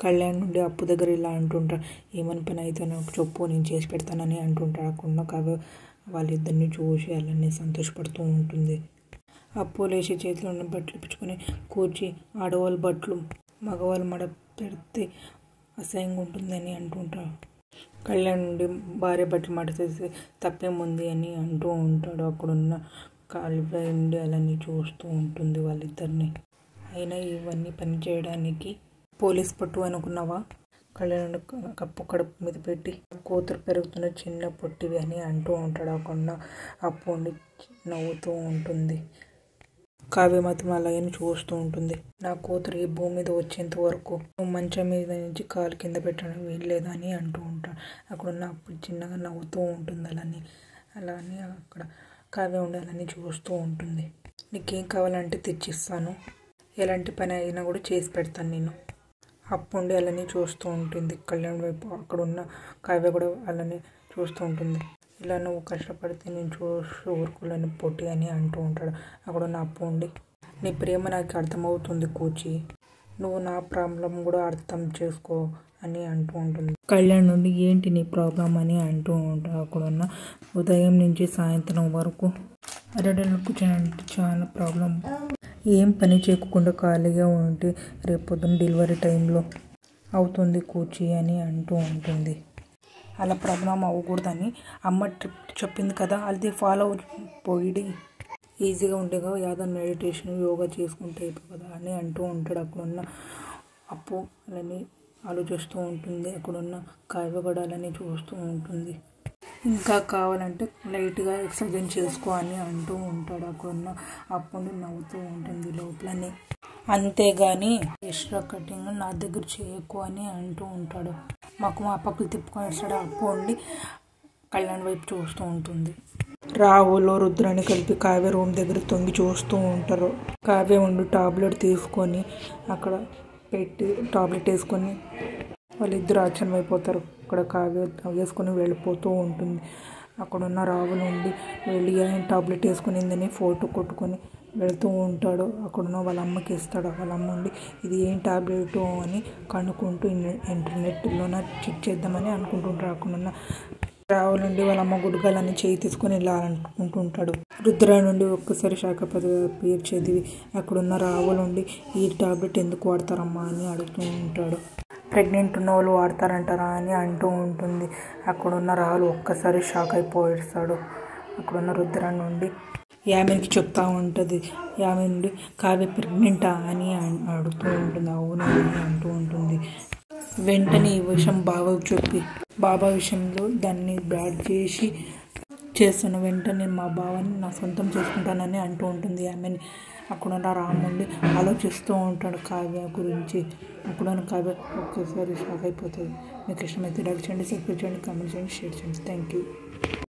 కళ్యాణ్ నుండి అప్పు దగ్గర ఇలా అంటుంటాడు, ఏమని పని అయితే నాకు చెప్పు, నేను చేసి పెడతానని అంటుంటాడు. అక్కడ కావ్య వాళ్ళిద్దరిని చూసి అలానే సంతోషపడుతూ ఉంటుంది. అప్పు లేచి చేతిలో ఉన్న బట్టలు ఇప్పించుకొని కూర్చి, ఆడవాళ్ళ బట్టలు మగవాళ్ళు మడ పెడితే అసహ్యంగా ఉంటుందని అంటుంటాడు. కళ్యాణ్ నుండి భార్య బట్టలు మడ చేసి తప్పేముంది అని అంటూ ఉంటాడు. అక్కడున్న కావ్య నుండి అలానే చూస్తూ ఉంటుంది వాళ్ళిద్దరిని. అయినా ఇవన్నీ పని చేయడానికి పోలీస్ పట్టు అనుకున్నావా? కళ్యాణ్ కప్పు కడుపు మీద పెట్టి, కూతురు పెరుగుతున్న చిన్న పొట్టివి అని అంటూ ఉంటాడు. అక్కడ అప్పు ఉండి నవ్వుతూ ఉంటుంది. కావ్య మాత్రం అలాగని చూస్తూ ఉంటుంది. నా కూతురు ఈ భూమి మీద వచ్చేంత వరకు నువ్వు మంచం మీద నుంచి కాలు కింద పెట్టడం వీల్లేదా అని అంటూ ఉంటాడు. అక్కడున్న అప్పుడు చిన్నగా నవ్వుతూ ఉంటుంది. అలానే అక్కడ కావ్య ఉండి అలానే చూస్తూ ఉంటుంది. నీకేం కావాలంటే తెచ్చిస్తాను, ఎలాంటి పని అయినా కూడా చేసి పెడతాను నేను. అప్పుండి అలానే చూస్తూ ఉంటుంది కళ్యాణ్ వైపు. అక్కడున్న కావ్య కూడా అలానే చూస్తూ ఉంటుంది. ఇలా నువ్వు కష్టపడితే నేను చూసి ఊరుకోలేని పొట్టి అని అంటూ ఉంటాడు. అక్కడున్న అప్పు ఉండి, నీ ప్రేమ నాకు అర్థమవుతుంది కూచి, నువ్వు నా ప్రాబ్లం కూడా అర్థం చేసుకో అని అంటూ ఉంటుంది. కళ్యాణ్ నుండి ఏంటి నీ ప్రాబ్లం అని అంటూ ఉంటాడు. అక్కడున్న ఉదయం నుంచి సాయంత్రం వరకు అరడలకు చాలా ప్రాబ్లం, ఏం పని చేయకుండా ఖాళీగా ఉంటే రేపొద్దున డెలివరీ టైంలో అవుతుంది కూచి అని అంటూ ఉంటుంది. అలా ప్రాబ్లం అవ్వకూడదని అమ్మ చెప్పింది కదా, అది ఫాలో పోయి ఈజీగా ఉండేగా, యాదో మెడిటేషన్ యోగా చేసుకుంటే అయిపోయి కదా అని అంటూ ఉంటాడు. అక్కడున్న అప్పు అలానే ఆలోచిస్తూ ఉంటుంది. అక్కడున్న కావ్య కూడా అలానే చూస్తూ ఉంటుంది. ఇంకా కావాలంటే లైట్గా ఎక్సర్సైజ్ చేసుకో అని అంటూ ఉంటాడు. అక్కడున్న అప్పుడు నవ్వుతూ ఉంటుంది లోపలనే. అంతేగాని ఎక్స్ట్రా కటింగ్ నా దగ్గర చేయకు అని అంటూ ఉంటాడు. మాకు మా పక్కలు తిప్పుకొని వస్తాడు. అప్పు ఉండి కళ్యాణ్ వైపు చూస్తూ ఉంటుంది. రాహుల్ రుద్రాన్ని కలిపి కావ్య రూమ్ దగ్గర తొంగి చూస్తూ ఉంటారు. కావ్య ఉండి టాబ్లెట్ తీసుకొని అక్కడ పెట్టి టాబ్లెట్ వేసుకొని వాళ్ళిద్దరు ఆశ్చర్యం అయిపోతారు. అక్కడ కావ్య వేసుకొని వెళ్ళిపోతూ ఉంటుంది. అక్కడున్న రాహుల్ ఉండి వెళ్ళి టాబ్లెట్ వేసుకునిందని ఫోటో కొట్టుకొని వెళ్తూ ఉంటాడు. అక్కడున్న వాళ్ళ అమ్మకి ఇస్తాడు. వాళ్ళ అమ్మ ఉండి ఇది ఏం టాబ్లెట్ అని కనుక్కుంటూ ఇంటర్నెట్లోన చెక్ చేద్దామని అనుకుంటుంటారు. అక్కడున్న రాహుల్ నుండి వాళ్ళ అమ్మ గుడ్గాలని చేయి తీసుకొని వెళ్ళాలనుకుంటుంటాడు. రుద్ర నుండి ఒక్కసారి శాఖపతి పేరు చదివి అక్కడున్న రాహుల్ నుండి ఈ టాబ్లెట్ ఎందుకు వాడతారమ్మా అని అడుగుతూ ఉంటాడు. ప్రెగ్నెంట్ ఉన్న వాళ్ళు వాడతారంటారా అని అంటూ ఉంటుంది. అక్కడున్న రాహుల్ ఒక్కసారి షాక్ అయిపోతాడు. అక్కడున్న రుద్ర నుండి యామినికి చెప్తా ఉంటుంది. యామి నుండి కావ్య ప్రెగ్నెంటా అని అడుగుతూ ఉంటుంది. అవును అని అంటూ ఉంటుంది. వెంటనే ఈ విషయం బాబాకు చెప్పి, బాబా విషయంలో దాన్ని బ్యాడ్ చేసి చేస్తాను, వెంటనే మా బావని నా సొంతం చేసుకుంటానని అంటూ ఉంటుంది యామిని. అక్కడున్న రాముండి ఆలోచిస్తూ ఉంటాడు కావ్య గురించి. అక్కడున్న కావ్య ఒక్కసారి షాక్ అయిపోతుంది. మీకు ఇష్టమైతే లైక్ చేయండి, సబ్స్క్రైబ్ చేయండి, కామెంట్ చేయండి, షేర్ చేయండి. Thank you.